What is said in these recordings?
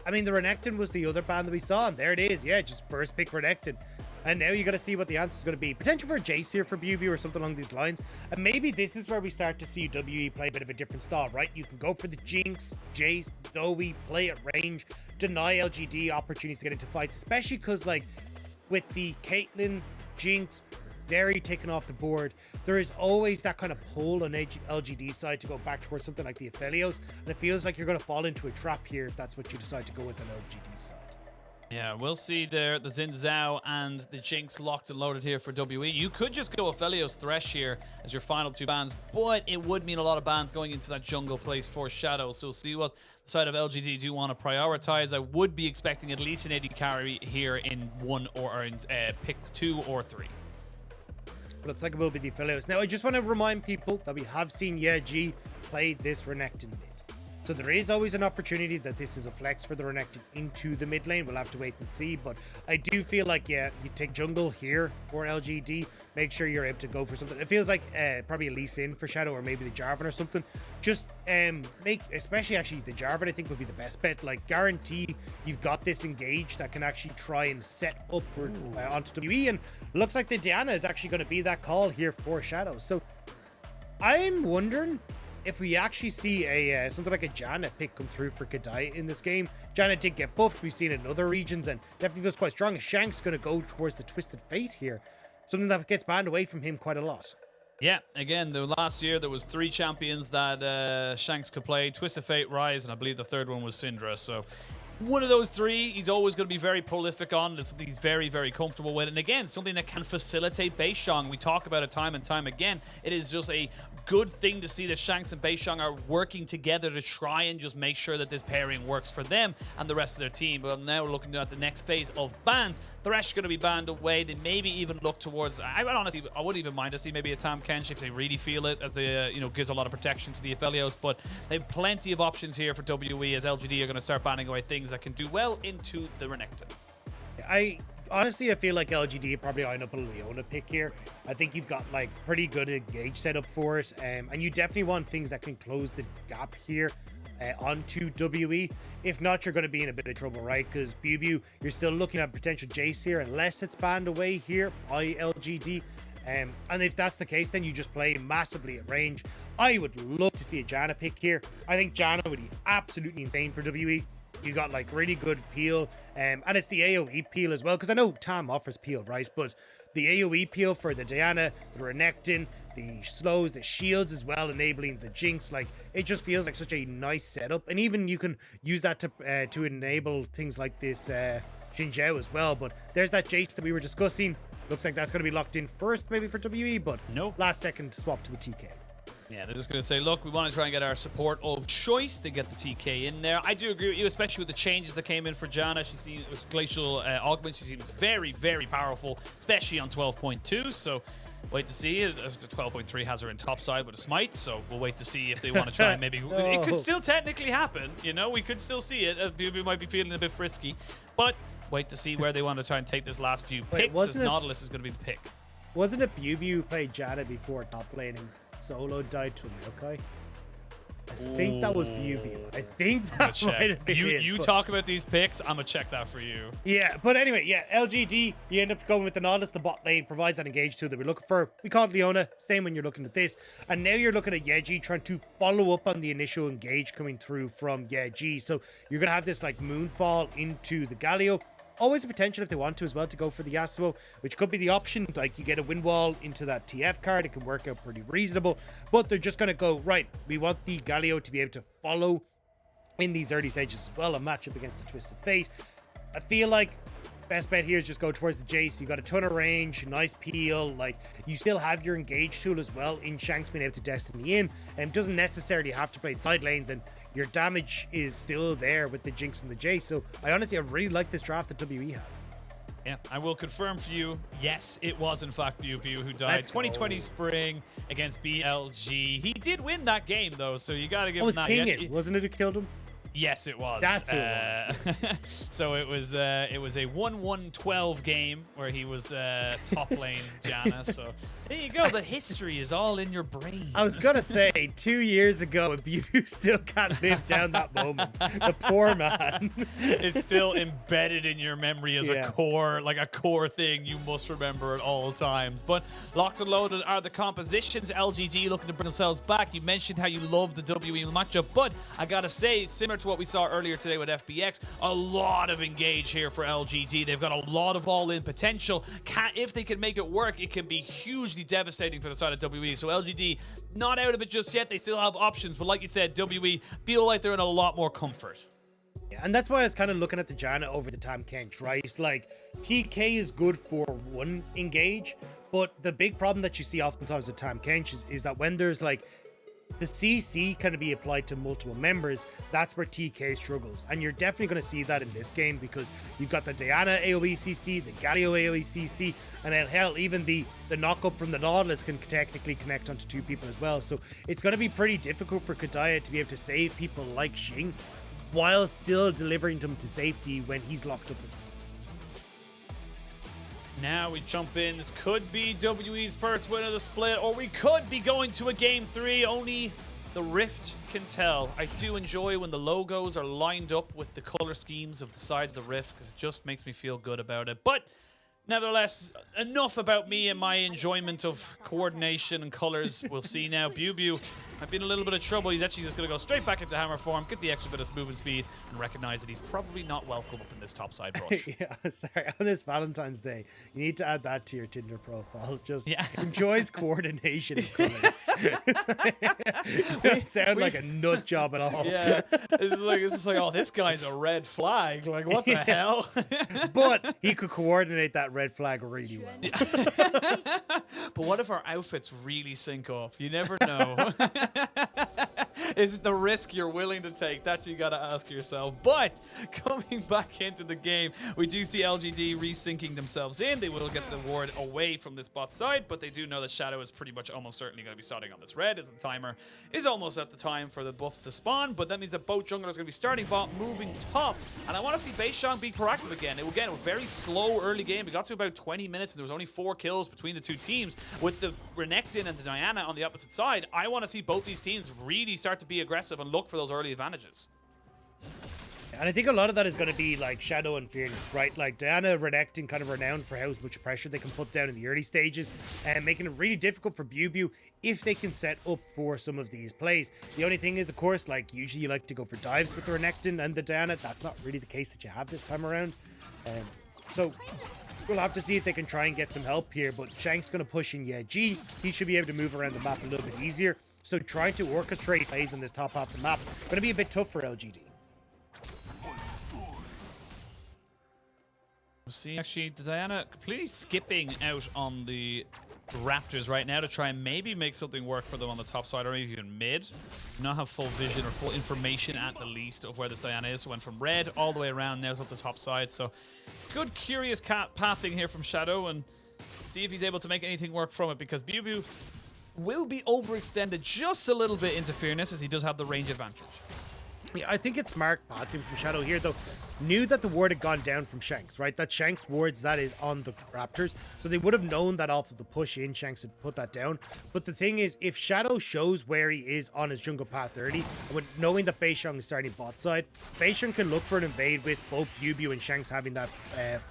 I mean, the Renekton was the other ban that we saw, and there it is. Yeah, just first pick Renekton. And now you got to see what the answer is going to be. Potential for Jayce here for BiuBiu or something along these lines. And maybe this is where we start to see WE play a bit of a different style, right? You can go for the Jinx, Jayce, Zoe, play at range, deny LGD opportunities to get into fights, especially because, like, with the Caitlyn, Jinx, Zeri taken off the board, there is always that kind of pull on LGD side to go back towards something like the Aphelios, and it feels like you're going to fall into a trap here if that's what you decide to go with on LGD side. Yeah, we'll see there the Zhao and the Jinx locked and loaded here for WE. You could just go Aphelios Thresh here as your final two bans, but it would mean a lot of bans going into that jungle place for Shadow. So we'll see what the side of LGD do want to prioritize. I would be expecting at least an AD carry here in one or in pick 2 or 3. Looks like it will be the Aphelios. Now, I just want to remind people that we have seen Yeji play this Renekton mid. So there is always an opportunity that this is a flex for the Renekton into the mid lane. We'll have to wait and see. But I do feel like, yeah, you take jungle here for LGD. Make sure you're able to go for something. It feels like probably a Lee Sin for Shadow or maybe the Jarvan or something. Just make, especially actually the Jarvan, I think would be the best bet. Like, guarantee you've got this engage that can actually try and set up for onto WE. And looks like the Diana is actually going to be that call here for Shadow. So I'm wondering if we actually see a something like a Janna pick come through for Kedaya in this game. Janna did get buffed. We've seen it in other regions and definitely feels quite strong. Shanks going to go towards the Twisted Fate here. Something that gets banned away from him quite a lot. Yeah, again, the last year there was 3 champions that Shanks could play. Twisted Fate, Rise, and I believe the third one was Syndra. So one of those 3, he's always going to be very prolific on. It's something he's very, very comfortable with. And again, something that can facilitate Beishang. We talk about it time and time again. It is just a good thing to see that Shanks and Beishang are working together to try and just make sure that this pairing works for them and the rest of their team. But now we're looking at the next phase of bans. Thresh is going to be banned away. They maybe even look towards, I wouldn't even mind to see maybe a Tahm Kench if they really feel it, as they, gives a lot of protection to the Aphelios. But they have plenty of options here for WE as LGD are going to start banning away things that can do well into the Renekton. Honestly, I feel like LGD probably line up a Leona pick here. I think you've got like pretty good engage setup for it, and you definitely want things that can close the gap here onto WE. If not, you're going to be in a bit of trouble, right? Because BiuBiu, you're still looking at potential Jayce here, unless it's banned away here by LGD. And if that's the case, then you just play massively at range. I would love to see a Janna pick here. I think Janna would be absolutely insane for WE. You got like really good peel, and it's the AoE peel as well, because I know Tahm offers peel, right? But the AoE peel for the Diana, the Renekton, the slows, the shields as well, enabling the Jinx, like it just feels like such a nice setup. And even you can use that to enable things like this JinJiao as well. But there's that Jayce that we were discussing. Looks like that's going to be locked in first, maybe for WE, but no, last second swap to the TK. Yeah, they're just going to say, look, we want to try and get our support of choice to get the TK in there. I do agree with you, especially with the changes that came in for Janna. She seems, with Glacial Augment, she seems very, very powerful, especially on 12.2. So wait to see. 12.3 has her in top side with a smite, so we'll wait to see if they want to try and maybe... No. It could still technically happen, we could still see it. BiuBiu might be feeling a bit frisky, but wait to see where they want to try and take this last few picks, as Nautilus is going to be the pick. Wasn't it BiuBiu who played Janna before top lane and solo died to Milkai? I think that was BiuBiu. I think that might have been you talk about these picks, I'm gonna check that for you. Yeah, but anyway, yeah, LGD, you end up going with the Nautilus. The bot lane provides that engage tool that we're looking for. We called Leona, same when you're looking at this. And now you're looking at Yeji trying to follow up on the initial engage coming through from Yeji. So you're gonna have this like moonfall into the Galio. Always a potential if they want to as well to go for the Yasuo, which could be the option. Like you get a win wall into that TF card, it can work out pretty reasonable. But they're just going to go, right, we want the Galio to be able to follow in these early stages as well, a matchup against the Twisted Fate. I feel like best bet here is just go towards the Jayce. You got a ton of range, nice peel. Like you still have your engage tool as well in Shanks being able to Destiny in, and doesn't necessarily have to play side lanes, and your damage is still there with the Jinx and the Jayce. So I really like this draft that WE have. Yeah, I will confirm for you, yes, it was in fact BiuBiu who died 2020 spring against BLG. He did win that game though, so you got to give him that. Wasn't it who killed him? Yes, it was. That's who it was. So it was a 1-1-12 game where he was top lane Janna. So there you go. The history is all in your brain. I was gonna say 2 years ago, BiuBiu still can't live down that moment. The poor man. It's still embedded in your memory as a core thing you must remember at all times. But locked and loaded are the compositions. LGD looking to bring themselves back. You mentioned how you love the WE matchup, but I gotta say, similar to what we saw earlier today with FBX, a lot of engage here for LGD. They've got a lot of all-in potential. If they can make it work, it can be hugely devastating for the side of WE. So LGD, not out of it just yet. They still have options, but like you said, WE feel like they're in a lot more comfort. Yeah, and that's why I was kind of looking at the Janna over the Tahm Kench, right? Like, TK is good for one engage, but the big problem that you see oftentimes with Tahm Kench is that when there's like the CC can be applied to multiple members, that's where TK struggles. And you're definitely going to see that in this game because you've got the Diana AoE CC, the Galio AoE CC, and then hell, even the knock-up from the Nautilus can technically connect onto two people as well. So it's going to be pretty difficult for Kedaya to be able to save people like Xing while still delivering them to safety when he's locked up as well. Now we jump in. This could be WE's first win of the split, or we could be going to a game 3. Only the Rift can tell. I do enjoy when the logos are lined up with the color schemes of the sides of the Rift because it just makes me feel good about it. But nevertheless, enough about me and my enjoyment of coordination and colors. We'll see now. BiuBiu might be in a little bit of trouble. He's actually just going to go straight back into hammer form, get the extra bit of movement speed, and recognize that he's probably not welcome up in this topside rush. Yeah, sorry. On this Valentine's Day, you need to add that to your Tinder profile. Just enjoys coordination of colors. Don't sound like a nut job at all. Yeah, it's just like, oh, this guy's a red flag. Like, what the hell? But he could coordinate that red flag really well. But what if our outfits really sync up? You never know. Is it the risk you're willing to take? That's what you got to ask yourself. But coming back into the game, we do see LGD resyncing themselves in. They will get the ward away from this bot side, but they do know that Shadow is pretty much almost certainly going to be starting on this red as the timer is almost at the time for the buffs to spawn. But that means that both junglers are going to be starting bot, moving top. And I want to see Beishang be proactive again. Again, a very slow early game. We got to about 20 minutes and there was only 4 kills between the two teams. With the Renekton and the Diana on the opposite side, I want to see both these teams really start to be aggressive and look for those early advantages. And I think a lot of that is going to be like Shadow and Fearness, right? Like Diana, Renekton kind of renowned for how much pressure they can put down in the early stages and making it really difficult for BiuBiu if they can set up for some of these plays. The only thing is, of course, like usually you like to go for dives with the Renekton and the Diana. That's not really the case that you have this time around. So we'll have to see if they can try and get some help here, but Shanks going to push in G. He should be able to move around the map a little bit easier. So trying to orchestrate plays on this top half of the map going to be a bit tough for LGD. We'll see, actually, Diana completely skipping out on the Raptors right now to try and maybe make something work for them on the top side or maybe even mid. Do not have full vision or full information at the least of where this Diana is. So went from red all the way around, now it's up the top side. So good curious pathing here from Shadow and see if he's able to make anything work from it because BiuBiu will be overextended just a little bit into Fearness as he does have the range advantage. Yeah, I think it's smart pathing from Shadow here, though. Knew that the ward had gone down from Shanks, right? That Shanks wards that is on the Raptors. So they would have known that off of the push in, Shanks had put that down. But the thing is, if Shadow shows where he is on his jungle path 30, with knowing that Beishang is starting bot side, Beishang can look for an invade with both BiuBiu and Shanks having that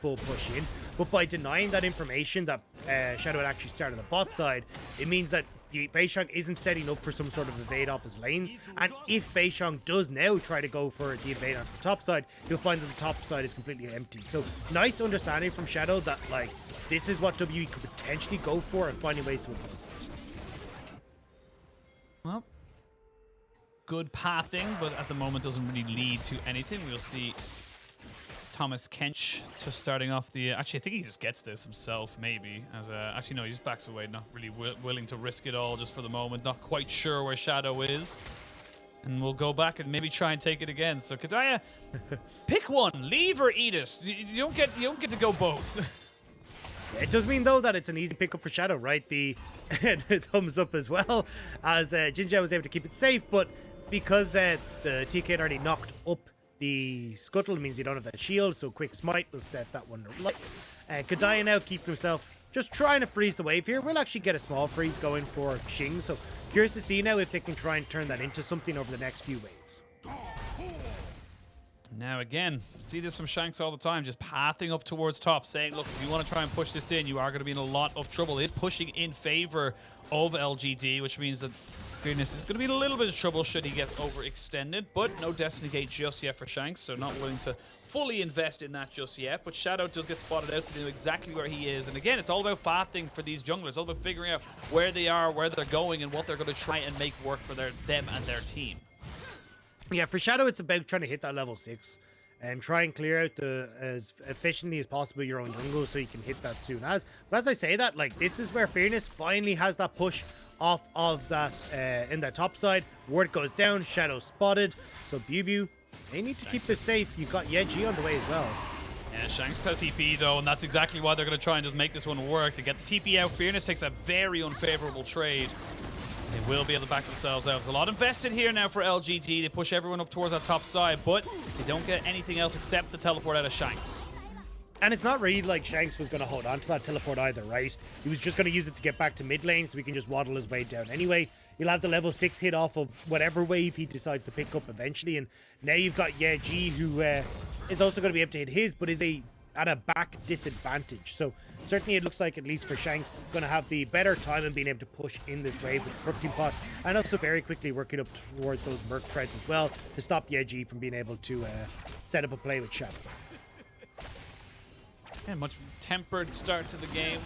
full push in. But by denying that information that Shadow had actually started the bot side, it means that Beishang isn't setting up for some sort of evade off his lanes, and if Beishang does now try to go for the evade onto the top side, you'll find that the top side is completely empty. So nice understanding from Shadow that like this is what WE could potentially go for and finding ways to avoid it. Well, good pathing, but at the moment doesn't really lead to anything. We'll see Thomas Kench just starting off the... actually, I think he just gets this himself, maybe. As actually, no, he just backs away, not really willing to risk it all just for the moment. Not quite sure where Shadow is. And we'll go back and maybe try and take it again. So, Kedaya, pick one. Leave or eat it. You don't get to go both. It does mean, though, that it's an easy pickup for Shadow, right? The thumbs up as well, as JinJiao was able to keep it safe, but because the TK had already knocked up the scuttle, means you don't have that shield, so quick smite will set that one light. Kedaya now keeping himself just trying to freeze the wave here. We'll actually get a small freeze going for Xing, so curious to see now if they can try and turn that into something over the next few waves. Now again, see this from Shanks all the time, just pathing up towards top, saying, look, if you want to try and push this in, you are going to be in a lot of trouble. He's pushing in favor of LGD, which means that Fearness is going to be in a little bit of trouble should he get overextended, but no Destiny Gate just yet for Shanks, so not willing to fully invest in that just yet. But Shadow does get spotted out, so they know exactly where he is. And again, it's all about pathing for these junglers. It's all about figuring out where they are, where they're going, and what they're going to try and make work for them and their team. Yeah, for Shadow, it's about trying to hit that level 6 and try and clear out as efficiently as possible your own jungle so you can hit that soon as. But as I say that, like, this is where Fearness finally has that push off of that in that top side. Ward goes down, Shadow spotted. So BiuBiu, they need to keep this safe. You've got Yeji on the way as well. Yeah, Shanks has TP though, and that's exactly why they're going to try and just make this one work. They get the TP out. Fearness takes a very unfavorable trade. They will be able to back themselves out. There's a lot invested here now for LGD. They push everyone up towards that top side, but they don't get anything else except the teleport out of Shanks. And it's not really like Shanks was going to hold on to that teleport either, right? He was just going to use it to get back to mid lane so he can just waddle his way down anyway. You'll have the level 6 hit off of whatever wave he decides to pick up eventually. And now you've got Yeji, who is also going to be able to hit his, but is at a back disadvantage. So certainly it looks like, at least for Shanks, going to have the better time in being able to push in this wave with the Corrupting Pot, and also very quickly working up towards those Merc Threads as well to stop Yeji from being able to set up a play with Shadow. Yeah, much tempered start to the game.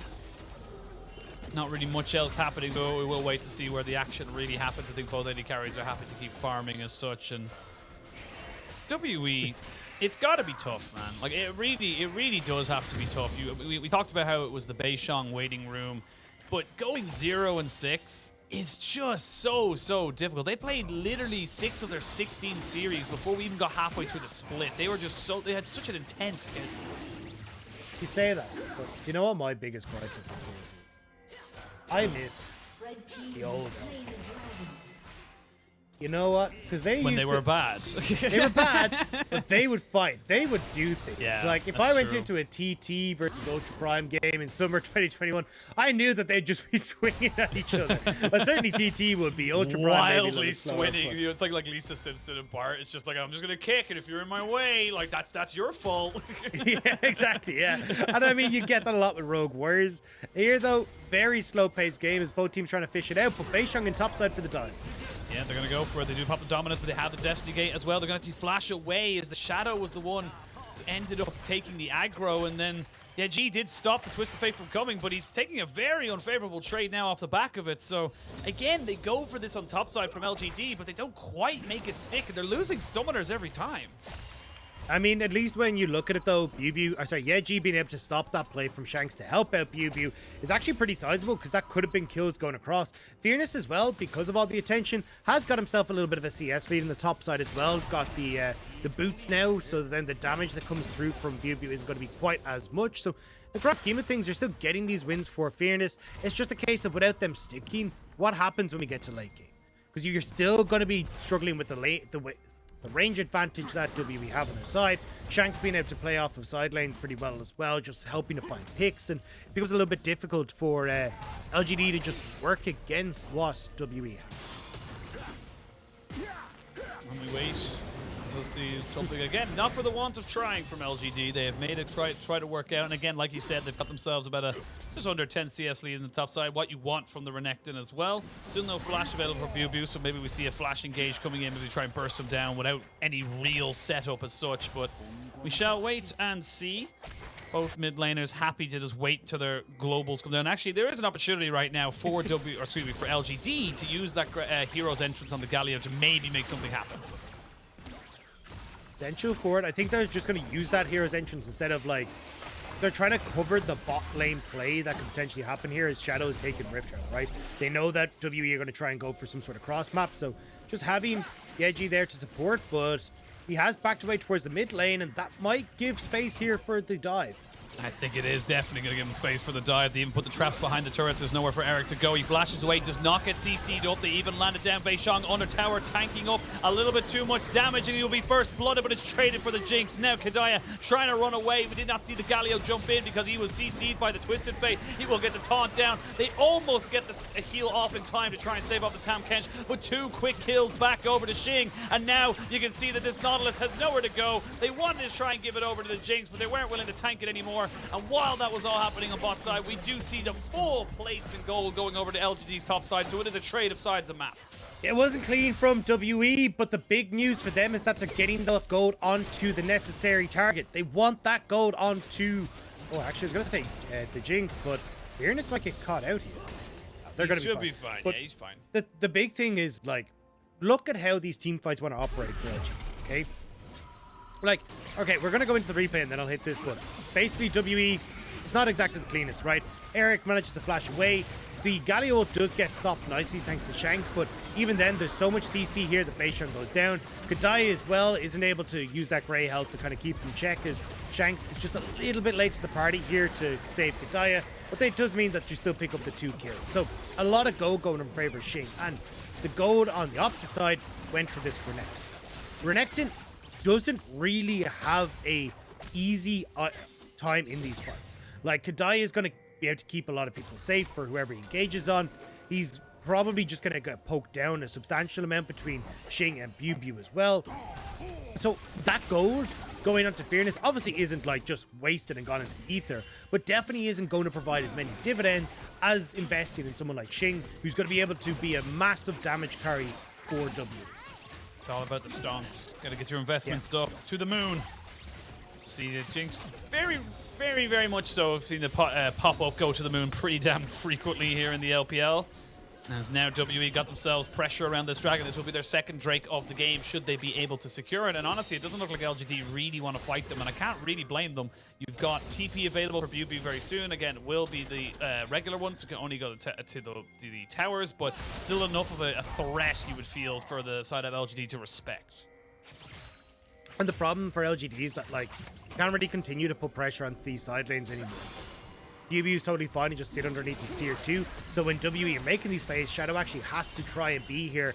Not really much else happening, though. We will wait to see where the action really happens. I think both AD carries are happy to keep farming as such, and WE, it's got to be tough, man. Like, it really does have to be tough. We talked about how it was the Beishang waiting room, but going 0-6 is just so difficult. They played literally 6 of their 16 series before we even got halfway through the split. They were just they had such an intense schedule. You say that, but you know what my biggest gripe with this series is? I miss the old LPL. You know what? Because when they were bad. They were bad, but they would fight. They would do things. Yeah, like, if I went into a TT versus Ultra Prime game in summer 2021, I knew that they'd just be swinging at each other. But certainly TT would be. Ultra Prime wildly swinging. You know, it's like Lisa Simpson and Bart. It's just like, I'm just going to kick, and if you're in my way, like, that's your fault. Yeah, exactly, yeah. And I mean, you get that a lot with Rogue Warriors. Here, though, very slow-paced game as both teams trying to fish it out, but Beishang in topside for the dive. Yeah, they're going to go for it. They do pop the Dominus, but they have the Destiny Gate as well. They're going to flash away as the Shadow was the one who ended up taking the aggro, and then yeah, G did stop the Twist of Fate from coming, but he's taking a very unfavorable trade now off the back of it. So again, they go for this on top side from LGD, but they don't quite make it stick, and they're losing summoners every time. I mean, at least when you look at it though, Yeji being able to stop that play from Shanks to help out BiuBiu is actually pretty sizable, because that could have been kills going across. Fearness as well, because of all the attention, has got himself a little bit of a CS lead in the top side as well. Got the boots now, so then the damage that comes through from BiuBiu isn't going to be quite as much. So in the grand scheme of things, you're still getting these wins for Fearness. It's just a case of, without them sticking, what happens when we get to late game? Because you're still going to be struggling with the range advantage that WE have on their side. Shanks being able to play off of side lanes pretty well as well, just helping to find picks, and it becomes a little bit difficult for LGD to just work against what WE have. And we wait to see something again, not for the want of trying from LGD. They have made it try to work out, and again, like you said, they've got themselves about just under 10 CS lead in the top side, what you want from the Renekton as well. Still no flash available for BiuBiu, so maybe we see a flash engage coming in, maybe try and burst them down without any real setup as such, but we shall wait and see. Both mid laners happy to just wait till their globals come down. Actually, there is an opportunity right now for for LGD to use that hero's entrance on the Galio to maybe make something happen. Potential for it. I think they're just going to use that hero's entrance instead of, like, they're trying to cover the bot lane play that could potentially happen here as Shadow is taking Rift Trail, right? They know that WE are going to try and go for some sort of cross map, so just having Yeji there to support, but he has backed away towards the mid lane, and that might give space here for the dive. I think it is definitely going to give him space for the dive. They even put the traps behind the turrets. There's nowhere for Eric to go. He flashes away, does not get CC'd up. They even landed down. Beishang under tower, tanking up a little bit too much damage, and he'll be first blooded, but it's traded for the Jinx. Now Kedaya trying to run away. We did not see the Galio jump in because he was CC'd by the Twisted Fate. He will get the taunt down. They almost get the heal off in time to try and save off the Tahm Kench, but 2 quick kills back over to Xing, and now you can see that this Nautilus has nowhere to go. They wanted to try and give it over to the Jinx, but they weren't willing to tank it anymore. And while that was all happening on bot side, we do see the full plates and gold going over to LGD's top side, so it is a trade of sides of map. It wasn't clean from WE, but the big news for them is that they're getting the gold onto the necessary target. They want that gold onto... Oh, actually, I was going to say the Jinx, but Fearness might get caught out here. They're going to be fine. But yeah, he's fine. The big thing is, like, look at how these team fights want to operate for LG, okay? Like, okay, we're going to go into the replay and then I'll hit this one. Basically, WE, not exactly the cleanest, right? Eric manages to flash away. The Galio does get stopped nicely thanks to Shanks, but even then, there's so much CC here that Beishang goes down. Kedaya as well isn't able to use that grey health to kind of keep him in check, as Shanks is just a little bit late to the party here to save Kedaya, but that does mean that you still pick up the 2 kills. So a lot of gold going in favor of Xing, and the gold on the opposite side went to this Renekton. Renekton doesn't really have a easy time in these fights. Like, Kedaya is going to be able to keep a lot of people safe for whoever he engages on. He's probably just going to get poked down a substantial amount between Xing and BiuBiu as well. So that gold going onto Fearness obviously isn't like just wasted and gone into the ether, but definitely isn't going to provide as many dividends as investing in someone like Xing, who's going to be able to be a massive damage carry for W. It's all about the stonks. Got to get your investments up to the moon. See the Jinx very much so. I've seen the pop-up go to the moon pretty damn frequently here in the LPL. As now WE got themselves pressure around this dragon. This will be their second Drake of the game, should they be able to secure it. And honestly, it doesn't look like LGD really want to fight them, and I can't really blame them. You've got TP available for BiuBiu very soon. Again, it will be the regular ones, so can only go to the towers, but still enough of a threat you would feel for the side of LGD to respect. And the problem for LGD is that, like, you can't really continue to put pressure on these side lanes anymore. BiuBiu is totally fine and just sit underneath his tier 2. So when WE are making these plays, Shadow actually has to try and be here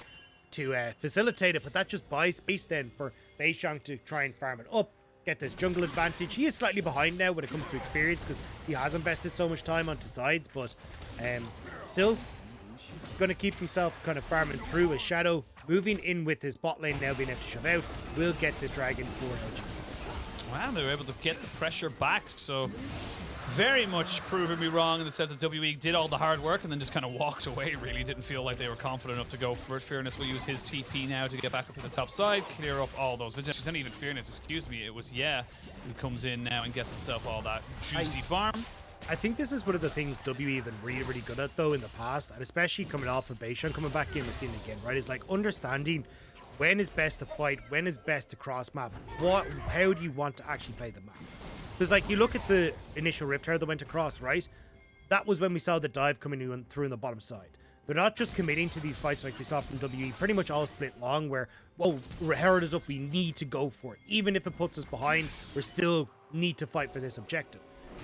to facilitate it. But that just buys space then for Beishang to try and farm it up, get this jungle advantage. He is slightly behind now when it comes to experience because he has invested so much time onto sides. But still going to keep himself kind of farming through as Shadow moving in with his bot lane now being able to shove out. Will get this dragon for LGD. Wow, they were able to get the pressure back. So very much proving me wrong in the sense that WE did all the hard work and then just kind of walked away, really. Didn't feel like they were confident enough to go for it. Fearness will use his TP now to get back up to the top side, clear up all those. But it's not even Fearness, excuse me. It was, yeah, who comes in now and gets himself all that juicy farm. I think this is one of the things WE have been really good at, though, in the past, and especially coming off of Beishang, coming back in, we're seeing it again, right? Is like understanding when is best to fight, when is best to cross map, how do you want to actually play the map? Because, like, you look at the initial Rift Herald that went across, right? That was when we saw the dive coming through on the bottom side. They're not just committing to these fights like we saw from WE, pretty much all split long, where, whoa, Herald is up, we need to go for it. Even if it puts us behind, we still need to fight for this objective.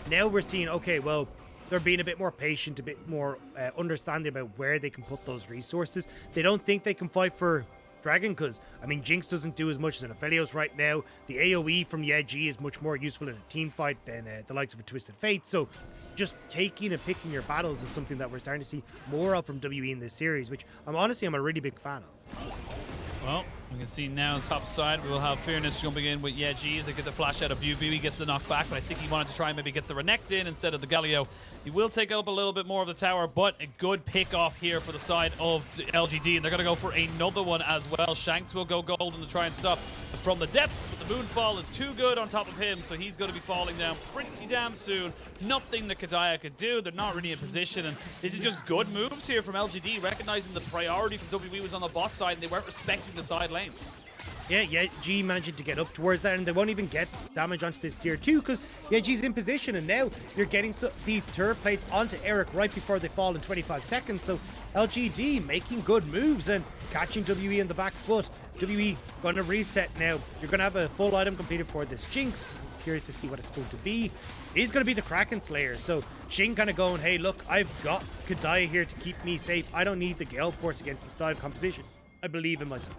Now we're seeing, okay, well, they're being a bit more patient, a bit more understanding about where they can put those resources. They don't think they can fight for Dragon because, I mean, Jinx doesn't do as much as an Aphelios right now. The AoE from Yeji is much more useful in a team fight than the likes of a Twisted Fate. So just taking and picking your battles is something that we're starting to see more of from WE in this series, which I'm a really big fan of. Well, we can see now on the top side, we will have Fearness jumping in with Yeji as they get the flash out of BiuBiu. He gets the knockback, but I think he wanted to try and maybe get the Renekton instead of the Galio. He will take up a little bit more of the tower, but a good pick off here for the side of LGD, and they're going to go for another one as well. Shanks will go golden to try and stop from the depths, but the Moonfall is too good on top of him, so he's going to be falling down pretty damn soon. Nothing that Kedaya could do. They're not really in position, and this is just good moves here from LGD, recognizing the priority from WE was on the bot side, and they weren't respecting the side lanes. Yeah, G managing to get up towards that, and they won't even get damage onto this tier 2 because G's in position, and now you're getting these turret plates onto Eric right before they fall in 25 seconds. So LGD making good moves and catching WE in the back foot. WE gonna reset now. You're gonna have a full item completed for this Jinx. Curious to see what it's going to be. It is going to be the Kraken Slayer. So Shin kind of going, hey, look, I've got Kedaya here to keep me safe. I don't need the Gale Force against the style composition. I believe in myself.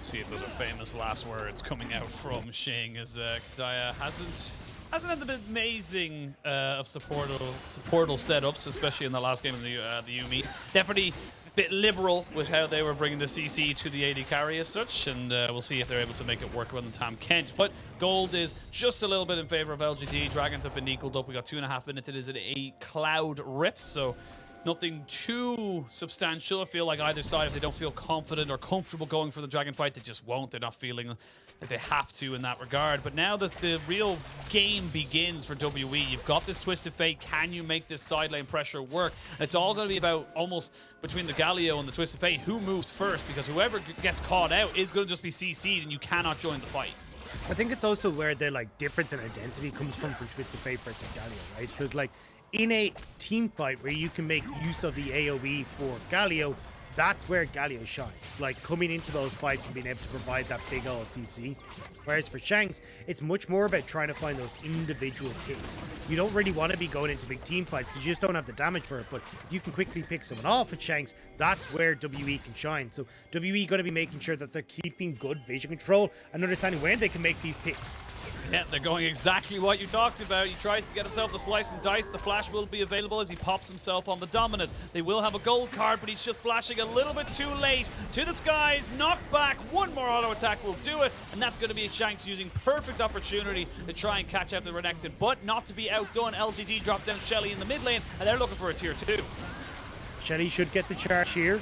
See if those are famous last words coming out from Shing as Kedaya hasn't had the amazing of supportal setups, especially in the last game of the Yumi. Definitely a bit liberal with how they were bringing the CC to the AD carry as such, and we'll see if they're able to make it work with the Tahm Kench. But gold is just a little bit in favor of LGD. Dragons have been equaled up. We got 2.5 minutes. It is a cloud rift, so nothing too substantial. I feel like either side, if they don't feel confident or comfortable going for the dragon fight, they just won't. They're not feeling like they have to in that regard. But now that the real game begins for WE, you've got this Twisted Fate. Can you make this side lane pressure work? It's all going to be about almost between the Galio and the Twisted Fate, who moves first, because whoever gets caught out is going to just be CC'd and you cannot join the fight. I think it's also where the like difference in identity comes from Twisted Fate versus Galio, right? Because like in a team fight where you can make use of the AoE for Galio, that's where Galio shines. Like coming into those fights and being able to provide that big old CC. Whereas for Shanks, it's much more about trying to find those individual picks. You don't really want to be going into big team fights because you just don't have the damage for it. But if you can quickly pick someone off at Shanks, that's where WE can shine. So WE going to be making sure that they're keeping good vision control and understanding when they can make these picks. Yeah, they're going exactly what you talked about. He tries to get himself the slice and dice. The flash will be available as he pops himself on the Dominus. They will have a gold card, but he's just flashing a little bit too late. To the skies, knocked back. One more auto attack will do it, and that's going to be Shanks using perfect opportunity to try and catch out the Renekton, but not to be outdone. LGD dropped down Shelly in the mid lane, and they're looking for a tier 2. Shelly should get the charge here.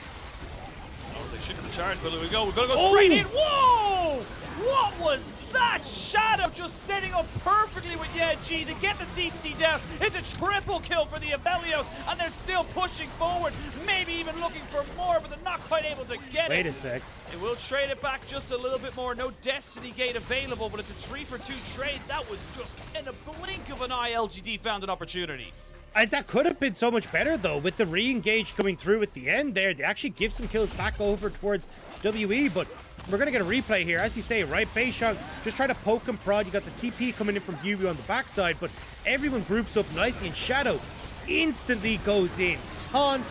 Oh, they should get the charge, but here we go. We're going to go straight in. Whoa! What was that? Shadow just setting up perfectly with Yeji to get the CC down. It's a triple kill for the Aphelios, and they're still pushing forward, maybe even looking for more, but they're not quite able to get it. Wait a sec. They will trade it back just a little bit more. No Destiny Gate available, but it's a 3-for-2 trade. That was just in a blink of an eye. LGD found an opportunity. That could have been so much better though, with the re-engage coming through at the end there. They actually give some kills back over towards WE, but we're going to get a replay here. As you say, right, Beishang just try to poke and prod. You got the TP coming in from BiuBiu on the backside, but everyone groups up nicely, and Shadow instantly goes in. Taunt,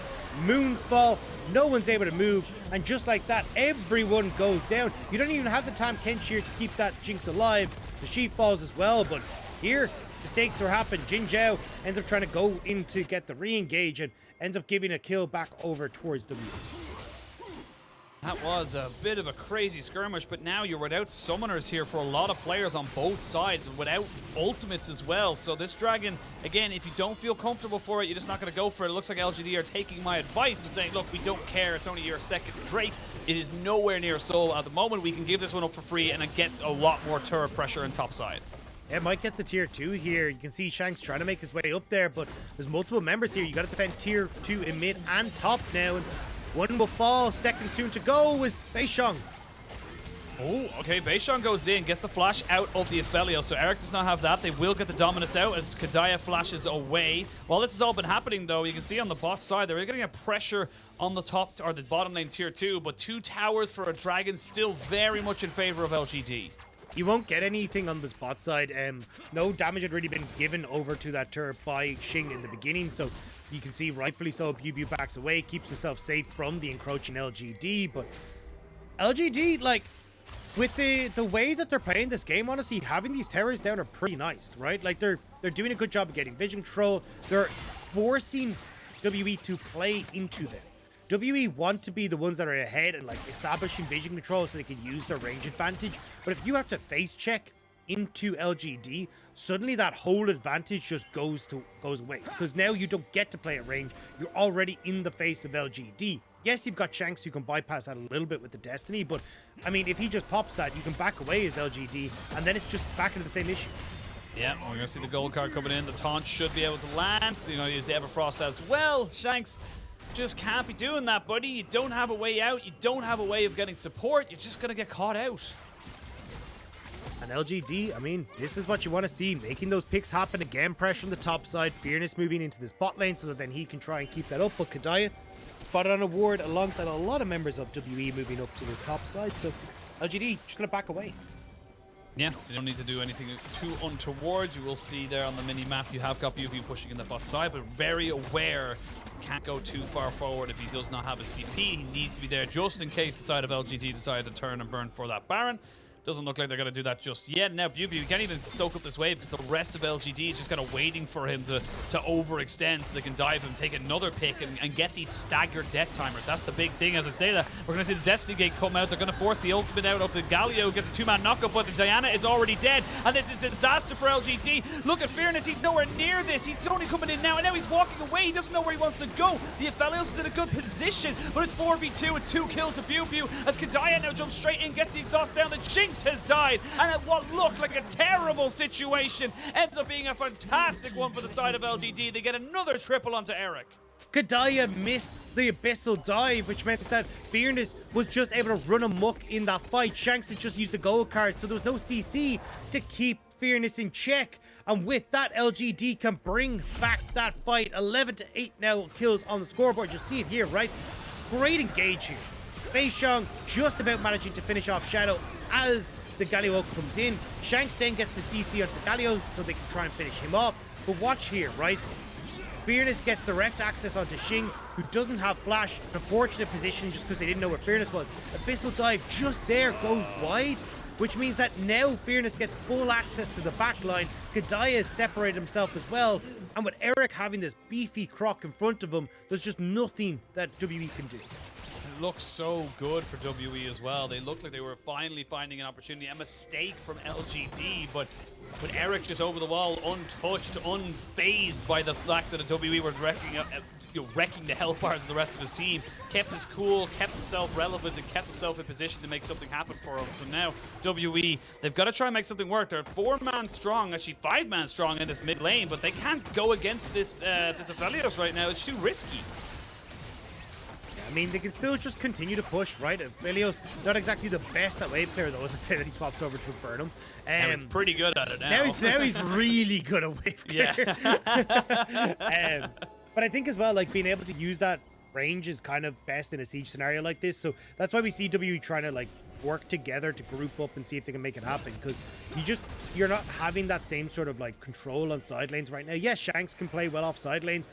Moonfall, no one's able to move, and just like that, everyone goes down. You don't even have the Tahm Kench here to keep that Jinx alive. The Sheep falls as well, but here, the stakes are happening. JinJiao ends up trying to go in to get the re-engage and ends up giving a kill back over towards WE. That was a bit of a crazy skirmish, but now you're without summoners here for a lot of players on both sides, and without ultimates as well. So this dragon, again, if you don't feel comfortable for it, you're just not going to go for it. It looks like LGD are taking my advice and saying, look, we don't care. It's only your second Drake. It is nowhere near soul at the moment. We can give this one up for free and then get a lot more turret pressure on top side. It might get the tier 2 here. You can see Shanks trying to make his way up there, but there's multiple members here. You got to defend tier 2 in mid and top now, and one will fall. Second soon to go is Beishang. Oh, okay. Beishang goes in, gets the flash out of the Aphelios. So Eric does not have that. They will get the Dominus out as Kedaya flashes away. While this has all been happening, though, you can see on the bot side, they're getting a pressure on the top or the bottom lane tier 2, but 2 towers for a dragon still very much in favor of LGD. You won't get anything on this bot side. No damage had really been given over to that turret by Xing in the beginning, so you can see rightfully so BiuBiu backs away, keeps himself safe from the encroaching LGD. But LGD, like, with the way that they're playing this game, honestly, having these towers down are pretty nice, right? Like, they're doing a good job of getting vision control. They're forcing WE to play into them. WE want to be the ones that are ahead and like establishing vision control so they can use their range advantage. But if you have to face check into LGD, suddenly that whole advantage just goes away, because now you don't get to play at range. You're already in the face of LGD. Yes, you've got Shanks who can bypass that a little bit with the Destiny, but I mean, if he just pops that, you can back away as LGD, and then it's just back into the same issue. Yeah, we're going to see the gold card coming in. The taunt should be able to land. They're going to use the Everfrost as well. Shanks just can't be doing that, buddy. You don't have a way out. You don't have a way of getting support. You're just going to get caught out. And LGD, I mean, this is what you want to see. Making those picks happen again. Pressure on the top side. Fearness moving into this bot lane so that then he can try and keep that up. But Kedaya spotted on a ward alongside a lot of members of WE moving up to this top side. So LGD just gonna back away. Yeah, you don't need to do anything too untoward. You will see there on the mini-map you have got BiuBiu pushing in the bot side, but very aware. Can't go too far forward if he does not have his TP. He needs to be there just in case the side of LGD decide to turn and burn for that Baron. Doesn't look like they're going to do that just yet. Now, BiuBiu can't even stoke up this wave because the rest of LGD is just kind of waiting for him to overextend so they can dive him, take another pick, and get these staggered death timers. That's the big thing. As I say that, we're going to see the Destiny Gate come out. They're going to force the ultimate out of the Galio. Gets a 2-man knockup, but the Diana is already dead. And this is disaster for LGD. Look at Fearness. He's nowhere near this. He's only coming in now, and now he's walking away. He doesn't know where he wants to go. The Aphelios is in a good position, but it's 4v2. It's 2 kills to BiuBiu as Kedaya now jumps straight in, gets the exhaust down. The Jinx has died, and at what looked like a terrible situation ends up being a fantastic one for the side of LGD. They get another triple onto Eric. Kedaya missed the abyssal dive, which meant that Fearness was just able to run amok in that fight. Shanks had just used the gold card, so there was no CC to keep Fearness in check. And with that, LGD can bring back that fight. 11-8 now kills on the scoreboard. You see it here, right? Great engage here. Beishang just about managing to finish off Shadow as the Galio comes in. Shanks then gets the CC onto the Galio so they can try and finish him off. But watch here, right? Fearness gets direct access onto Xing, who doesn't have flash. Unfortunate position just because they didn't know where Fearness was. Abyssal dive just there goes wide, which means that now Fearness gets full access to the back line. Kedaya has separated himself as well. And with Eric having this beefy croc in front of him, there's just nothing that WE can do. Looks so good for WE as well. They looked like they were finally finding an opportunity. A mistake from LGD, but Eric just over the wall, untouched, unfazed by the fact that the WE were wrecking the health bars of the rest of his team. Kept his cool, kept himself relevant, and kept himself in position to make something happen for him. So now WE, they've got to try and make something work. They're 4-man strong, actually 5-man strong in this mid lane, but they can't go against this Aphelios right now. It's too risky. I mean, they can still just continue to push, right? Aphelios, not exactly the best at wave clear, though, as I say that he swaps over to Burnham. And he's pretty good at it now. Now he's really good at wave clear. Yeah. But I think as well, like, being able to use that range is kind of best in a siege scenario like this. So that's why we see WE trying to, like, work together to group up and see if they can make it happen, because you're not having that same sort of, like, control on side lanes right now. Yes, Shanks can play well off side lanes,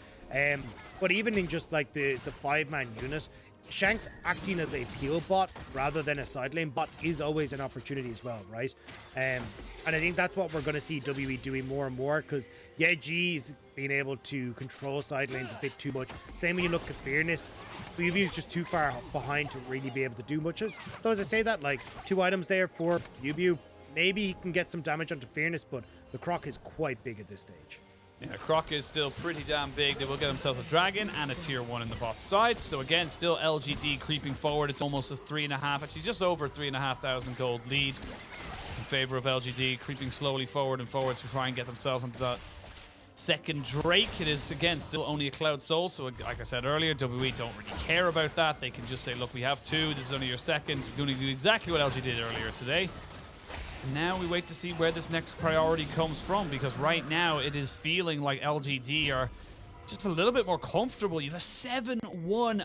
but even in just like the 5-man unit, Shanks acting as a peel bot rather than a side lane bot is always an opportunity as well, right? And I think that's what we're going to see WE doing more and more, because yeah, G's being able to control side lanes a bit too much. Same when you look at Fearness, BiuBiu is just too far behind to really be able to do much. Though as I say that, like 2 items there for BiuBiu, maybe he can get some damage onto Fearness, but the Croc is quite big at this stage. Yeah, Croc is still pretty damn big. They will get themselves a Dragon and a tier 1 in the bot side. So again, still LGD creeping forward. It's almost a 3.5, actually just over 3,500 gold lead in favor of LGD, creeping slowly forward and forward to try and get themselves onto that second Drake. It is, again, still only a Cloud Soul. So like I said earlier, WE don't really care about that. They can just say, look, we have 2. This is only your second. You're going to do exactly what LG did earlier today. Now we wait to see where this next priority comes from, because right now it is feeling like LGD are just a little bit more comfortable. You have a 7-1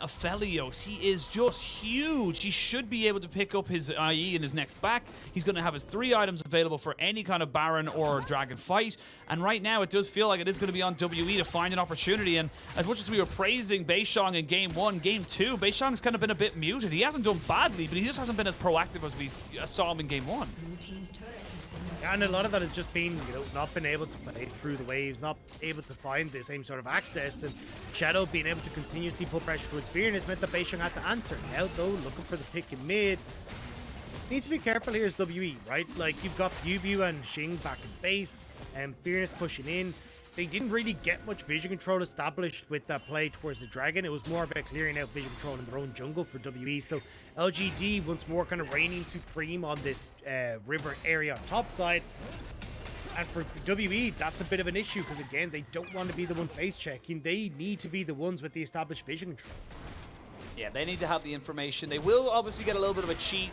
Aphelios. He is just huge. He should be able to pick up his IE in his next back. He's going to have his 3 items available for any kind of Baron or Dragon fight. And right now it does feel like it is going to be on WE to find an opportunity. And as much as we were praising Beishang in Game 1, Game 2, Beishang's kind of been a bit muted. He hasn't done badly, but he just hasn't been as proactive as we saw him in Game 1. And a lot of that has just been, you know, not being able to play through the waves, not able to find the same sort of access, and Shadow being able to continuously put pressure towards Fearness meant that Beishang had to answer. Now, though, looking for the pick in mid. Need to be careful here as WE, right? Like, you've got BiuBiu and Xing back in base, and Fearness pushing in. They didn't really get much vision control established with that play towards the Dragon. It was more about clearing out vision control in their own jungle for WE. So LGD once more kind of reigning supreme on this river area on top side. And for WE, that's a bit of an issue, because again, they don't want to be the one face checking. They need to be the ones with the established vision control. Yeah, they need to have the information. They will obviously get a little bit of a cheat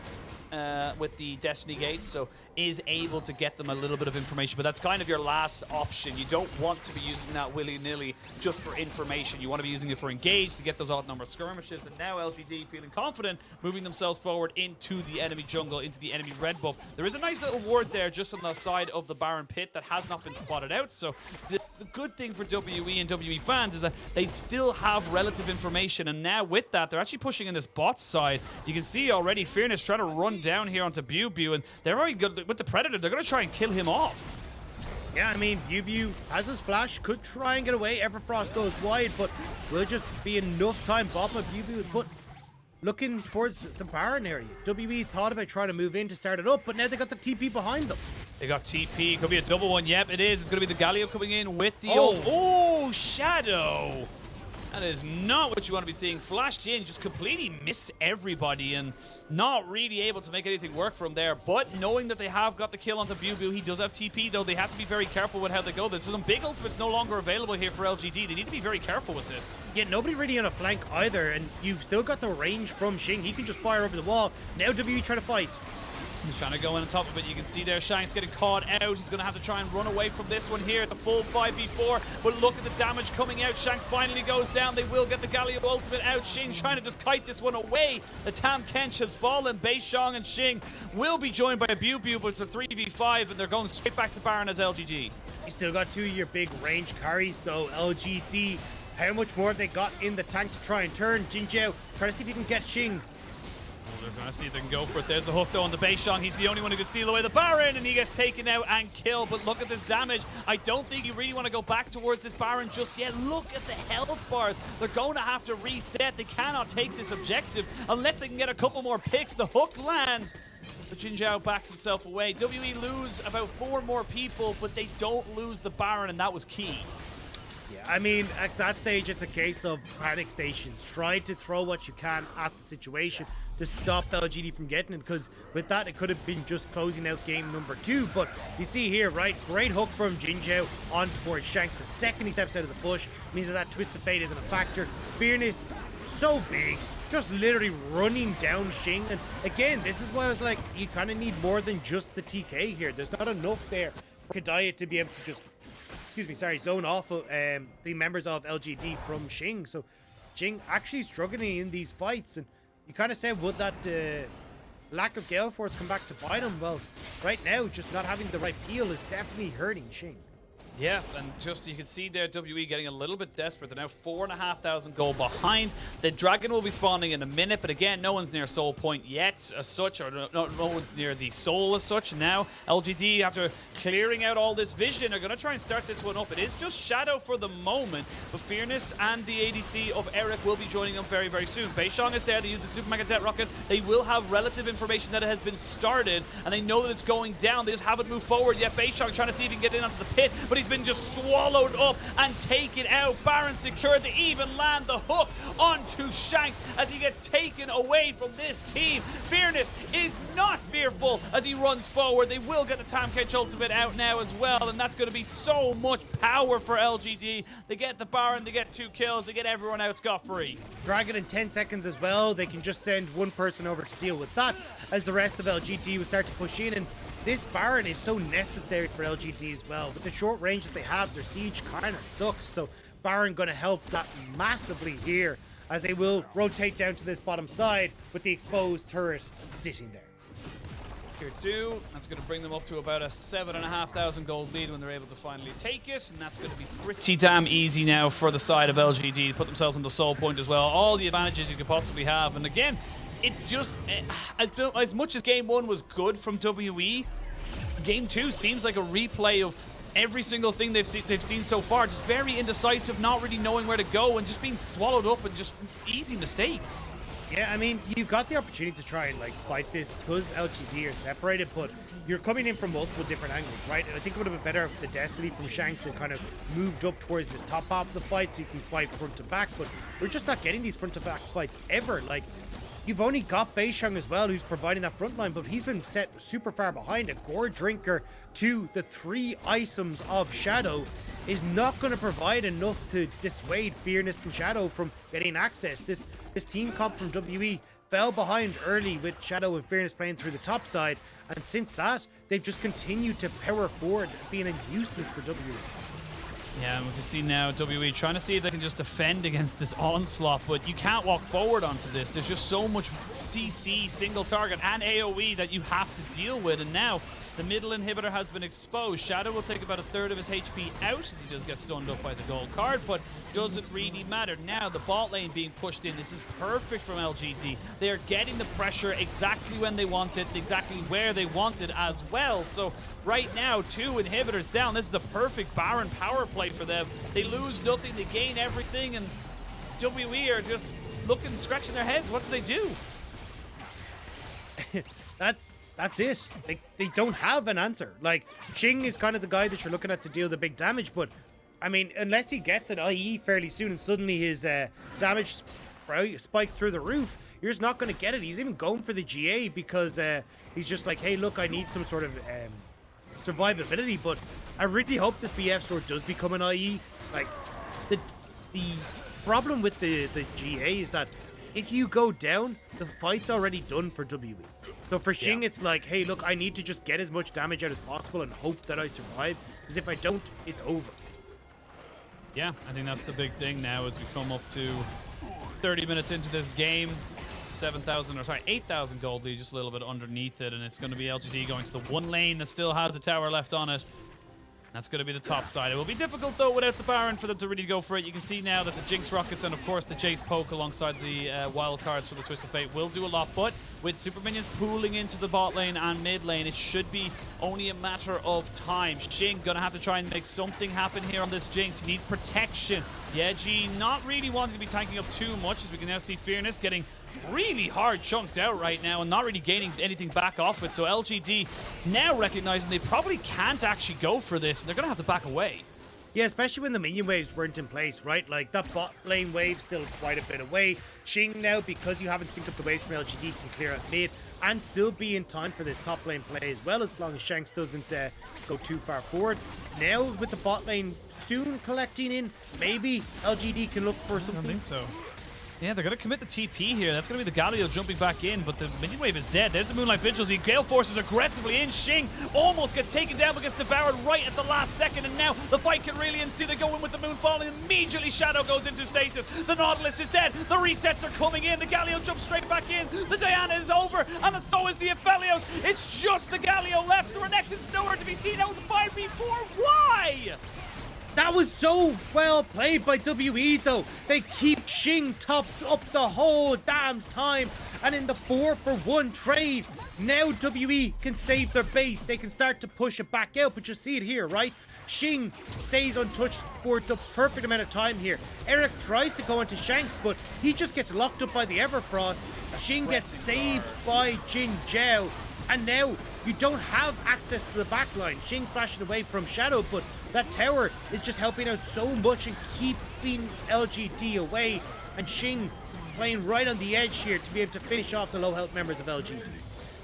with the Destiny Gate, so is able to get them a little bit of information, but that's kind of your last option. You don't want to be using that willy-nilly just for information. You want to be using it for engage to get those odd number skirmishes, and now LGD feeling confident, moving themselves forward into the enemy jungle, into the enemy red buff. There is a nice little ward there just on the side of the Baron pit that has not been spotted out, so it's the good thing for WE and WE fans is that they still have relative information, and now with that, they're actually pushing in this bot side. You can see already Fearness trying to run down here onto BiuBiu, and they're already good with the Predator. They're going to try and kill him off. Yeah, I mean, BiuBiu has his flash, could try and get away. Everfrost goes wide, but will just be enough time. Bottom of BiuBiu, but looking towards the Baron area. WE thought about trying to move in to start it up, but now they got the TP behind them. They got TP. Could be a double one. Yep, it is. It's going to be the Galio coming in with the ult. Oh, Shadow. That is not what you want to be seeing. Flashed in, just completely missed everybody and not really able to make anything work from there. But knowing that they have got the kill onto BiuBiu, he does have TP, though. They have to be very careful with how they go. There's some big ultimates no longer available here for LGD. They need to be very careful with this. Yeah, nobody really on a flank either, and you've still got the range from Xing. He can just fire over the wall. Now WE trying to fight. He's trying to go in on top of it. You can see there Shanks getting caught out. He's going to have to try and run away from this one here. It's a full 5v4, but look at the damage coming out. Shanks finally goes down. They will get the Galio ultimate out. Xing trying to just kite this one away. The Tahm Kench has fallen. Beishong and Xing will be joined by a BiuBiu, but it's a 3v5, and they're going straight back to Baron as LGD. You still got two of your big range carries, though. LGD, how much more have they got in the tank to try and turn? JinJiao, trying to see if he can get Xing. They're going to see if they can go for it. There's the hook though on the Beishong. He's the only one who can steal away the Baron, and he gets taken out and killed. But look at this damage. I don't think you really want to go back towards this Baron just yet. Look at the health bars. They're going to have to reset. They cannot take this objective unless they can get a couple more picks. The hook lands, but JinJiao backs himself away. WE lose about 4 more people, but they don't lose the Baron, and that was key. Yeah, I mean, at that stage, it's a case of panic stations. Try to throw what you can at the situation to stop LGD from getting it, because with that, it could have been just closing out game number 2. But you see here, right, great hook from JinJiao on towards Shanks. The second he steps out of the bush, means that Twist of Fate isn't a factor. Fearness, so big, just literally running down Xing. And again, this is why I was like, you kind of need more than just the TK here. There's not enough there for Kedaya to be able to just, zone off of, the members of LGD from Xing. So Xing actually struggling in these fights, and you kind of said, would that lack of Gale Force come back to bite him? Well, right now, just not having the right peel is definitely hurting Xing. Yeah, and just you can see there, WE getting a little bit desperate. They're now 4,500 gold behind. The Dragon will be spawning in a minute, but again, no one's near Soul Point yet as such, or no one's near the Soul as such. Now, LGD, after clearing out all this vision, are going to try and start this one up. It is just Shadow for the moment, but Fearness and the ADC of Eric will be joining them very, very soon. Beishong is there. They use the Super Mega Jet Rocket. They will have relative information that it has been started, and they know that it's going down. They just haven't moved forward yet. Beishong trying to see if he can get in onto the pit, but he's been just swallowed up and taken out. Baron secured to even land the hook onto Shanks as he gets taken away from this team. Fearness is not fearful as he runs forward. They will get the Tahm Kench ultimate out now as well, and that's going to be so much power for LGD. They get the Baron, they get 2 kills, they get everyone out scot-free. Dragon in 10 seconds as well. They can just send one person over to deal with that as the rest of LGD will start to push in, and this Baron is so necessary for LGD as well. With the short range that they have, their siege kind of sucks. So Baron going to help that massively here as they will rotate down to this bottom side with the exposed turret sitting there. Tier 2, that's going to bring them up to about a 7,500 gold lead when they're able to finally take it, and that's going to be pretty damn easy now for the side of LGD to put themselves on the Soul Point as well. All the advantages you could possibly have, and again, it's just, as much as Game 1 was good from WE, Game 2 seems like a replay of every single thing they've seen so far. Just very indecisive, not really knowing where to go, and just being swallowed up and just easy mistakes. Yeah, I mean, you've got the opportunity to try and, like, fight this because LGD are separated, but you're coming in from multiple different angles, right? And I think it would have been better if the Destiny from Shanks had kind of moved up towards this top half of the fight so you can fight front to back, but we're just not getting these front to back fights ever. Like, you've only got Beishong as well, who's providing that front line, but he's been set super far behind. A Gore Drinker to the 3 items of Shadow is not going to provide enough to dissuade Fearness and Shadow from getting access. This team comp from WE fell behind early with Shadow and Fearness playing through the top side, and since that, they've just continued to power forward, being a nuisance for WWE. Yeah, and we can see now WE trying to see if they can just defend against this onslaught, but you can't walk forward onto this. There's just so much CC, single target, and AoE that you have to deal with, and now the middle inhibitor has been exposed. Shadow will take about a third of his HP out as he does get stunned up by the gold card, but doesn't really matter. Now the bot lane being pushed in. This is perfect from LGD. They are getting the pressure exactly when they want it, exactly where they want it as well. So right now, 2 inhibitors down. This is a perfect Baron power play for them. They lose nothing, they gain everything, and WE are just looking, scratching their heads. What do they do? That's it. They don't have an answer. Like, Xing is kind of the guy that you're looking at to deal the big damage, but I mean, unless he gets an IE fairly soon and suddenly his damage spikes through the roof, you're just not going to get it. He's even going for the GA because he's just like, hey, look, I need some sort of survivability, but I really hope this BF sword does become an IE. Like, the problem with the GA is that if you go down, the fight's already done for WE. So for Xing, it's like, hey, look, I need to just get as much damage out as possible and hope that I survive, because if I don't, it's over. Yeah, I think that's the big thing now as we come up to 30 minutes into this game. 8,000 gold lead, just a little bit underneath it, and it's going to be LGD going to the one lane that still has a tower left on it. That's going to be the top side. It will be difficult, though, without the Baron for them to really go for it. You can see now that the Jinx rockets and, of course, the Jayce poke alongside the wild cards for the Twist of Fate will do a lot. But with super minions pooling into the bot lane and mid lane, it should be only a matter of time. Xing going to have to try and make something happen here on this Jinx. He needs protection. Yeah, G not really wanting to be tanking up too much, as we can now see Fearness getting really hard chunked out right now and not really gaining anything back off it. So LGD now recognizing they probably can't actually go for this, and they're going to have to back away. Yeah, especially when the minion waves weren't in place, right? Like, that bot lane wave still quite a bit away. Xing now, because you haven't synced up the waves from LGD, can clear out mid and still be in time for this top lane play as well, as long as Shanks doesn't go too far forward. Now, with the bot lane soon collecting in, maybe LGD can look for something. I think so. Yeah, they're going to commit the TP here. That's going to be the Galio jumping back in, but the minion wave is dead. There's the Moonlight Vigils. The Gale forces aggressively in. Xing almost gets taken down but gets devoured right at the last second, and now the fight can really ensue. They go in with the moon falling. Immediately Shadow goes into stasis. The Nautilus is dead. The resets are coming in. The Galio jumps straight back in. The Diana is over, and so is the Aphelios. It's just the Galio left. The Renekton's nowhere to be seen. That was a 5v4. Why? That was so well played by WE, though. They keep Xing topped up the whole damn time. And in the 4-for-1 trade, now WE can save their base. They can start to push it back out, but you see it here, right? Xing stays untouched for the perfect amount of time here. Eric tries to go into Shanks, but he just gets locked up by the Everfrost. Xing gets saved by JinJiao. And now you don't have access to the backline. Xing flashing away from Shadow, but that tower is just helping out so much and keeping LGD away. And Xing playing right on the edge here to be able to finish off the low health members of LGD.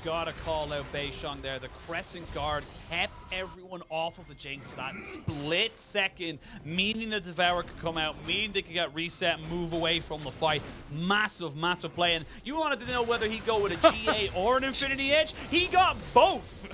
Gotta call out Beishang there. The Crescent Guard kept everyone off of the Jinx for that split second, meaning the Devourer could come out, meaning they could get reset and move away from the fight. Massive, massive play. And you wanted to know whether he'd go with a GA or an Infinity Edge. He got both.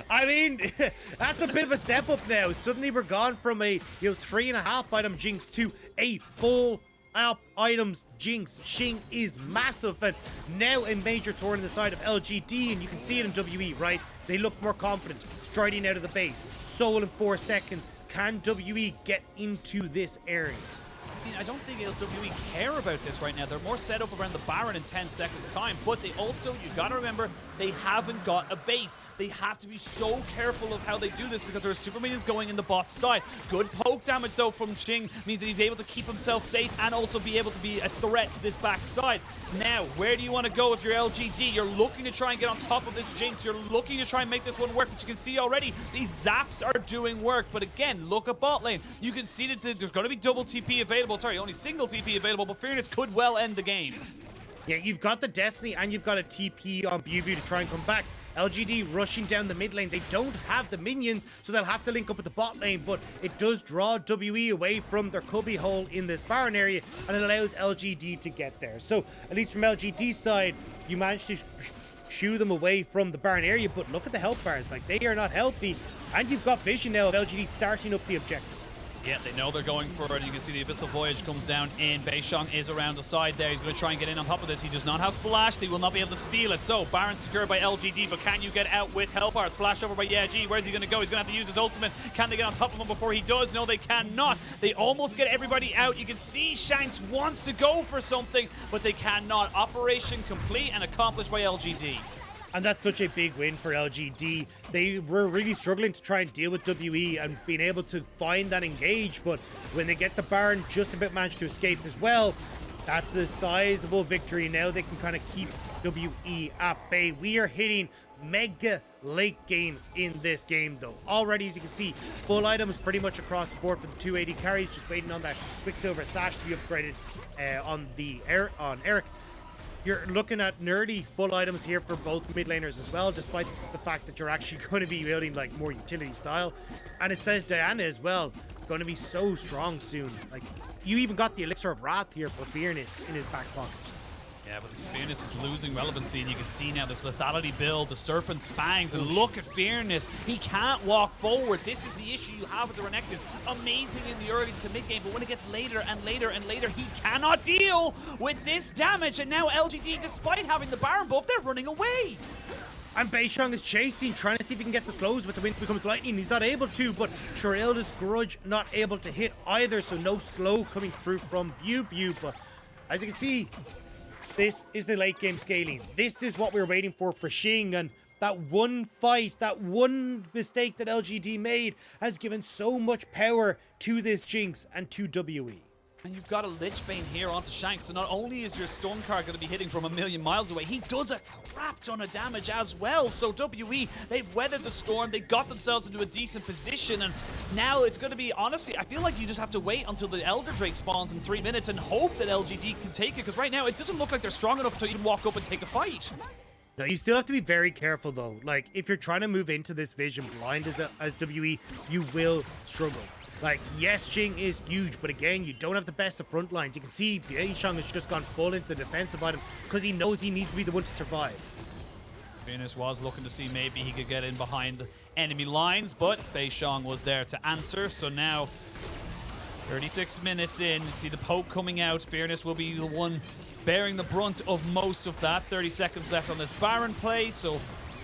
I mean, that's a bit of a step up now. Suddenly we're gone from a 3.5 item Jinx to a full up items Jinx. Xing is massive, and now a major thorn in the side of LGD, and you can see it in WE, right? They look more confident, striding out of the base. Soul in 4 seconds. Can WE get into this area? I mean, I don't think LWE care about this right now. They're more set up around the Baron in 10 seconds time, but they also, you gotta remember, they haven't got a base. They have to be so careful of how they do this because there are super minions going in the bot side. Good poke damage though from Xing means that he's able to keep himself safe and also be able to be a threat to this back side. Now, where do you want to go if you're LGD? You're looking to try and get on top of this Jinx. You're looking to try and make this one work, but you can see already these zaps are doing work. But again, look at bot lane. You can see that there's going to be double TP available. Sorry, only single TP available, but Fearness could well end the game. Yeah, you've got the Destiny and you've got a TP on BiuBiu to try and come back. LGD rushing down the mid lane. They don't have the minions, so they'll have to link up with the bot lane, but it does draw WE away from their cubby hole in this Baron area, and it allows LGD to get there. So at least from LGD's side, you managed to shoo them away from the Baron area, but look at the health bars. Like, they are not healthy, and you've got vision now of LGD starting up the objective. Yeah, they know they're going for it. You can see the Abyssal Voyage comes down in. Beishong is around the side there. He's going to try and get in on top of this. He does not have flash. They will not be able to steal it. So, Baron secured by LGD, but can you get out with Hellbars? Flash over by Yeji. Where's he going to go? He's going to have to use his ultimate. Can they get on top of him before he does? No, they cannot. They almost get everybody out. You can see Shanks wants to go for something, but they cannot. Operation complete and accomplished by LGD. And that's such a big win for LGD. They were really struggling to try and deal with WE and being able to find that engage, but when they get the Baron, just about managed to escape as well. That's a sizable victory. Now they can kind of keep WE at bay. We are hitting mega late game in this game though. Already, as you can see, full items pretty much across the board for the 2 AD carries, just waiting on that Quicksilver Sash to be upgraded on Eric. You're looking at nerdy full items here for both mid laners as well, despite the fact that you're actually going to be building like more utility style. And it says Diana as well, going to be so strong soon. Like, you even got the Elixir of Wrath here for Fearness in his back pocket. Yeah, but Fearness is losing relevancy, and you can see now this lethality build, the Serpent's Fangs, and look at Fearness. He can't walk forward. This is the issue you have with the Renekton. Amazing in the early to mid game, but when it gets later and later and later, he cannot deal with this damage. And now LGD, despite having the Baron buff, they're running away. And Beishong is chasing, trying to see if he can get the slows, but the wind becomes lightning. He's not able to, but Shorilda's Grudge not able to hit either, so no slow coming through from BiuBiu. But as you can see, this is the late game scaling. This is what we were waiting for Xing, and that one fight, that one mistake that LGD made has given so much power to this Jinx and to WE. And you've got a Lich Bane here onto Shanks, so not only is your stun card going to be hitting from a million miles away, he does a crap ton of damage as well. So WE, they've weathered the storm, they got themselves into a decent position, and now it's going to be, honestly, I feel like you just have to wait until the Elder Drake spawns in 3 minutes and hope that LGD can take it, because right now it doesn't look like they're strong enough to even walk up and take a fight. No, you still have to be very careful though. Like, if you're trying to move into this vision blind as WE, you will struggle. Like, yes, Xing is huge, but again, you don't have the best of front lines. You can see Beishong has just gone full into the defensive item because he knows he needs to be the one to survive. Fearness was looking to see maybe he could get in behind the enemy lines, but Beishong was there to answer. So now, 36 minutes in, you see the poke coming out. Fearness will be the one bearing the brunt of most of that. 30 seconds left on this Baron play, so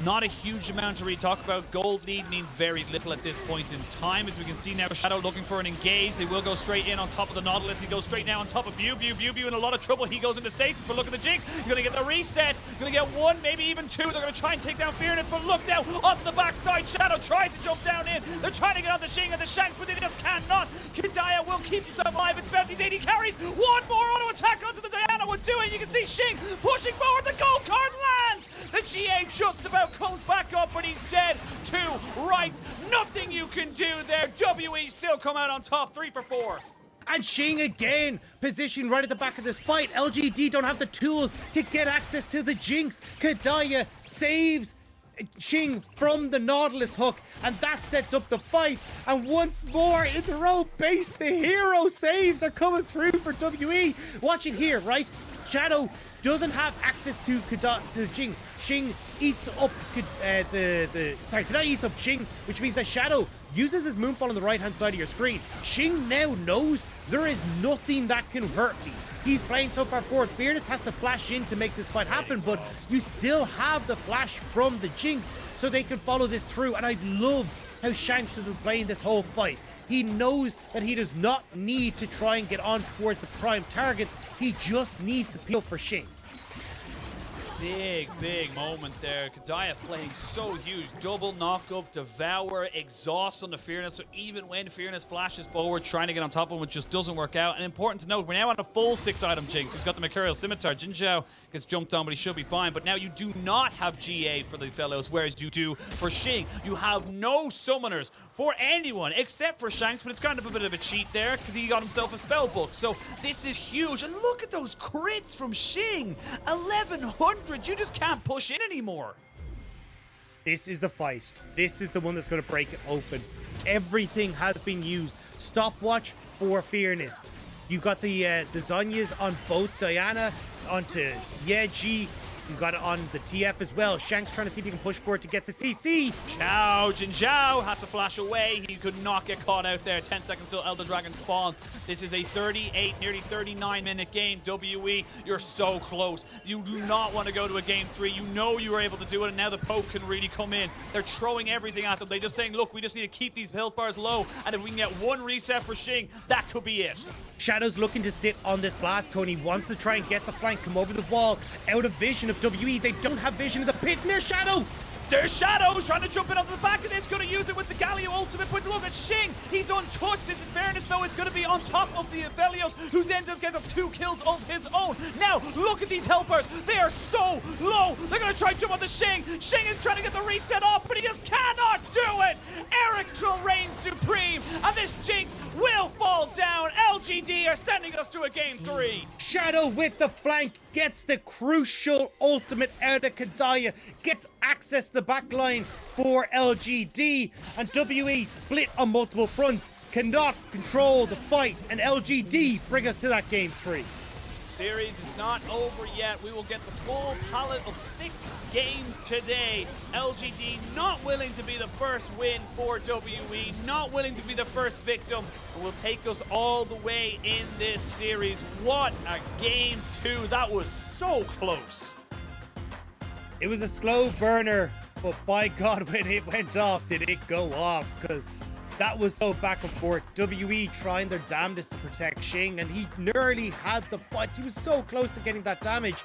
not a huge amount to really talk about. Gold lead means very little at this point in time. As we can see now, Shadow looking for an engage. They will go straight in on top of the Nautilus. He goes straight now on top of BiuBiu in a lot of trouble. He goes into stasis, but look at the Jinx. You're going to get the reset. You're going to get one, maybe even two. They're going to try and take down Fearness, but look now, off the backside. Shadow tries to jump down in. They're trying to get on the Xing and the Shanks, but they just cannot. Kedaya will keep himself alive. It's about these 80 carries. One more auto attack onto the Diana would do it. You can see Xing pushing forward. The gold card lands. The GA just about comes back up, but he's dead to rights. Nothing you can do there. WE still come out on top, 3 for 4. And Xing again, positioned right at the back of this fight. LGD don't have the tools to get access to the Jinx. Kedaya saves Xing from the Nautilus hook, and that sets up the fight. And once more in the row base, the hero saves are coming through for WE. Watch it here, right? Shadow doesn't have access to the Jinx. Xing eats up Kedaya eats up Xing, which means that Shadow uses his Moonfall on the right-hand side of your screen. Xing now knows there is nothing that can hurt me. He's playing so far forward. Fearness has to flash in to make this fight happen, but you still have the flash from the Jinx, so they can follow this through. And I love how Shanks has been playing this whole fight. He knows that he does not need to try and get on towards the prime targets. He just needs to peel for Xing. Big moment there. Kedaya playing so huge. Double knock-up, devour, exhaust on the Fearness. So even when Fearness flashes forward, trying to get on top of him, it just doesn't work out. And important to note, we're now on a full 6-item Jinx. He's got the Mercurial Scimitar. JinJiao gets jumped on, but he should be fine. But now you do not have GA for the fellows, whereas you do for Xing. You have no summoners for anyone except for Shanks, but it's kind of a bit of a cheat there because he got himself a spell book. So this is huge. And look at those crits from Xing. 1100. You just can't push in anymore. this is the fight. This is the one that's going to break it open. Everything has been used. Stopwatch for Fearness. You got the Zhonyas on both Diana, onto Yeji. You got it on the TF as well. Shanks trying to see if he can push for it to get the CC. Zhao, JinJiao has to flash away. He could not get caught out there. 10 seconds till Elder Dragon spawns. This is a 38, nearly 39-minute game. WE, you're so close. You do not want to go to a game 3. You know you were able to do it, and now the poke can really come in. They're throwing everything at them. They're just saying, look, we just need to keep these health bars low, and if we can get one reset for Xing, that could be it. Shadow's looking to sit on this blast cone. He wants to try and get the flank, come over the wall, out of vision of WE. They don't have vision of the pit. And there's Shadow. There's Shadow trying to jump in onto the back of this, going to use it with the Galio ultimate, but look at Xing, he's untouched. In fairness though, it's going to be on top of the Aphelios, who then gets 2 kills of his own. Now, look at these helpers, they are so low. They're going to try and jump onto Xing. Xing is trying to get the reset off, but he just cannot do it. Eric will reign supreme, and this Jinx will fall down. LGD are sending us to a game 3. Shadow with the flank gets the crucial ultimate out of Kedaya, gets access to the back line for LGD, and WE split on multiple fronts, cannot control the fight, and LGD bring us to that game 3. Series is not over yet. We will get the full palette of 6 games today. LGD not willing to be the first win for WE, not willing to be the first victim, and will take us all the way in this series. What a game 2. That was so close. It was a slow burner, but by God, when it went off, did it go off, because that was so back and forth. WE trying their damnedest to protect Xing, and he nearly had the fights. He was so close to getting that damage.